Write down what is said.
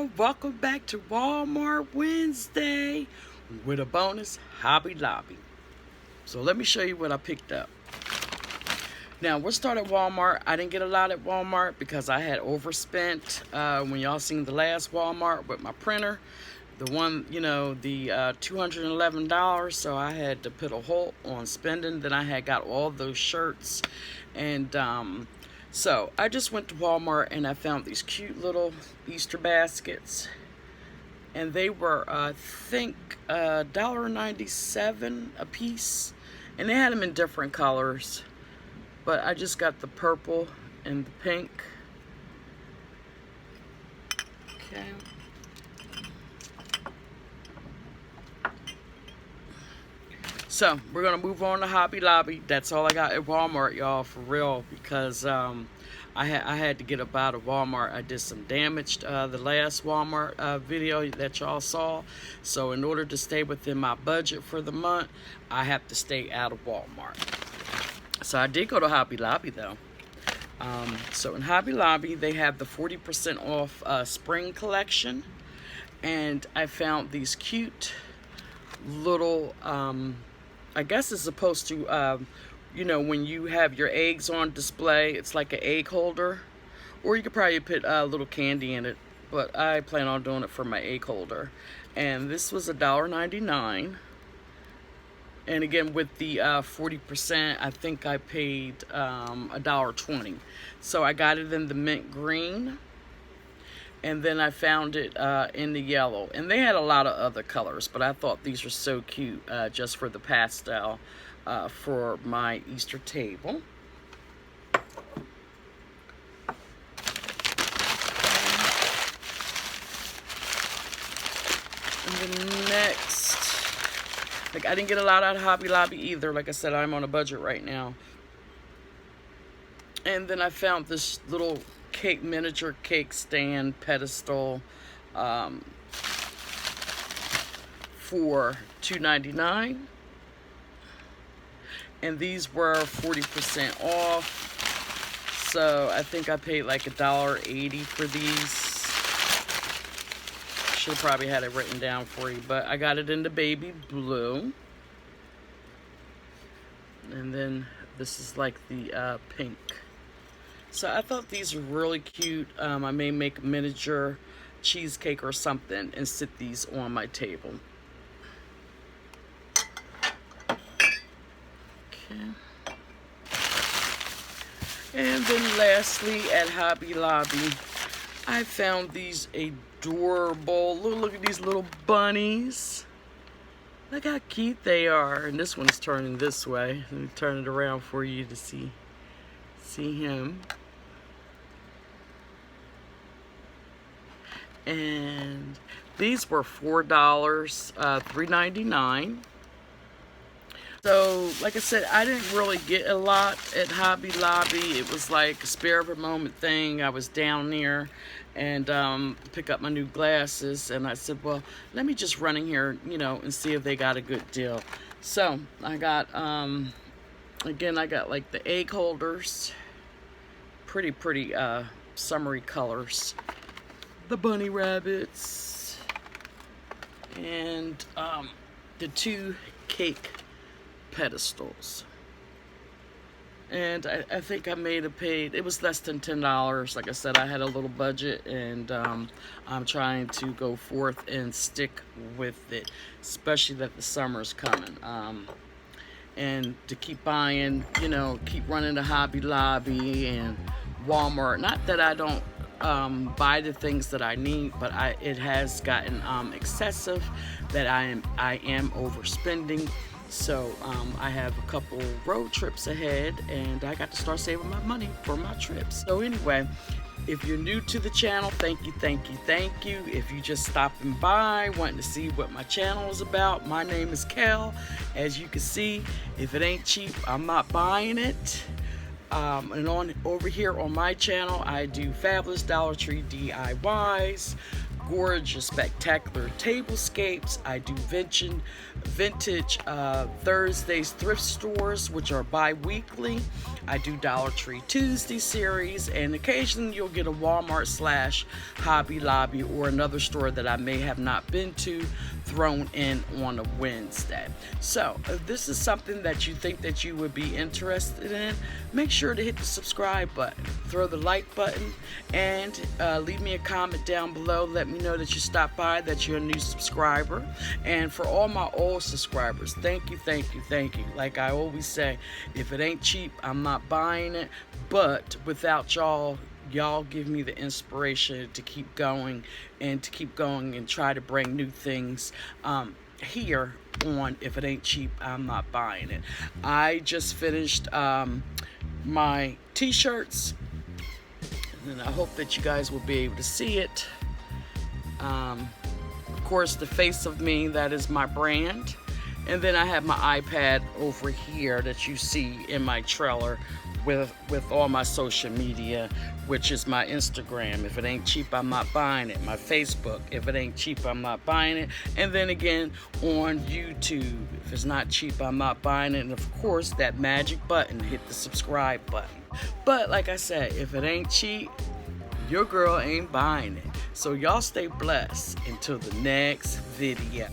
y'all, welcome back to Walmart Wednesday with a bonus Hobby Lobby. So let me show you what I picked up. Now we'll start at Walmart. I didn't get a lot at Walmart because I had overspent when y'all seen the last Walmart with my printer. The one, the $211, so I had to put a halt on spending. Then I had got all those shirts and so I just went to Walmart and I found these cute little Easter baskets, and they were I think $1.97 a piece, and they had them in different colors, but I just got the purple and the pink. Okay. So we're gonna move on to Hobby Lobby. That's all I got at Walmart, y'all, for real, because I had to get up out of Walmart. I did some damage the last Walmart video that y'all saw. So in order to stay within my budget for the month, I have to stay out of Walmart. So I did go to Hobby Lobby though. So in Hobby Lobby, they have the 40% off spring collection, and I found these cute little I guess it's supposed to, when you have your eggs on display, it's like an egg holder. Or you could probably put a little candy in it, but I plan on doing it for my egg holder. And this was $1.99. And again, with the 40%, I think I paid $1.20. So I got it in the mint green. And then I found it in the yellow. And they had a lot of other colors, but I thought these were so cute just for the pastel for my Easter table. And then next, I didn't get a lot out of Hobby Lobby either. Like I said, I'm on a budget right now. And then I found this little miniature cake stand pedestal for $2.99, and these were 40% off, so I think I paid like $1.80 for these. Should have probably had it written down for you, but I got it in the baby blue. And then this is like the pink. So I thought these were really cute. I may make a miniature cheesecake or something and sit these on my table. Okay. And then lastly, at Hobby Lobby, I found these adorable, look at these little bunnies. Look how cute they are. And this one's turning this way. Let me turn it around for you to see him. And these were $4, $3.99. So, like I said, I didn't really get a lot at Hobby Lobby. It was like a spare of a moment thing. I was down there and pick up my new glasses, and I said, well, let me just run in here, and see if they got a good deal. So I got again, I got like the egg holders, pretty summery colors, the bunny rabbits, and the two cake pedestals. And I think I it was less than $10. Like I said, I had a little budget, and I'm trying to go forth and stick with it, especially that the summer's coming. And to keep buying, keep running to Hobby Lobby and Walmart. Not that I don't buy the things that I need, but it has gotten excessive, that I am overspending. So I have a couple road trips ahead, and I got to start saving my money for my trips. So anyway, if you're new to the channel, thank you. If you just stopping by, wanting to see what my channel is about, my name is Kel. As you can see, if it ain't cheap, I'm not buying it. And over here on my channel, I do fabulous Dollar Tree DIYs, gorgeous, spectacular tablescapes. I do vintage Thursdays thrift stores, which are bi-weekly. I do Dollar Tree Tuesday series, and occasionally you'll get a Walmart / Hobby Lobby or another store that I may have not been to thrown in on a Wednesday. So if this is something that you think that you would be interested in, make sure to hit the subscribe button, throw the like button, and leave me a comment down below. Let me know that you stopped by, that you're a new subscriber. And for all my old subscribers, thank you, thank you, thank you. Like I always say, if it ain't cheap, I'm not buying it. But without y'all give me the inspiration to keep going and try to bring new things here on If It Ain't Cheap, I'm Not Buying It. I just finished my t-shirts, and I hope that you guys will be able to see it. Of course, the face of me, that is my brand. And then I have my iPad over here that you see in my trailer with all my social media, which is my Instagram, If It Ain't Cheap, I'm Not Buying It. My Facebook, If It Ain't Cheap, I'm Not Buying It. And then again on YouTube, if it's not cheap, I'm not buying it. And of course, that magic button, hit the subscribe button. But like I said, if it ain't cheap, your girl ain't buying it. So y'all stay blessed until the next video.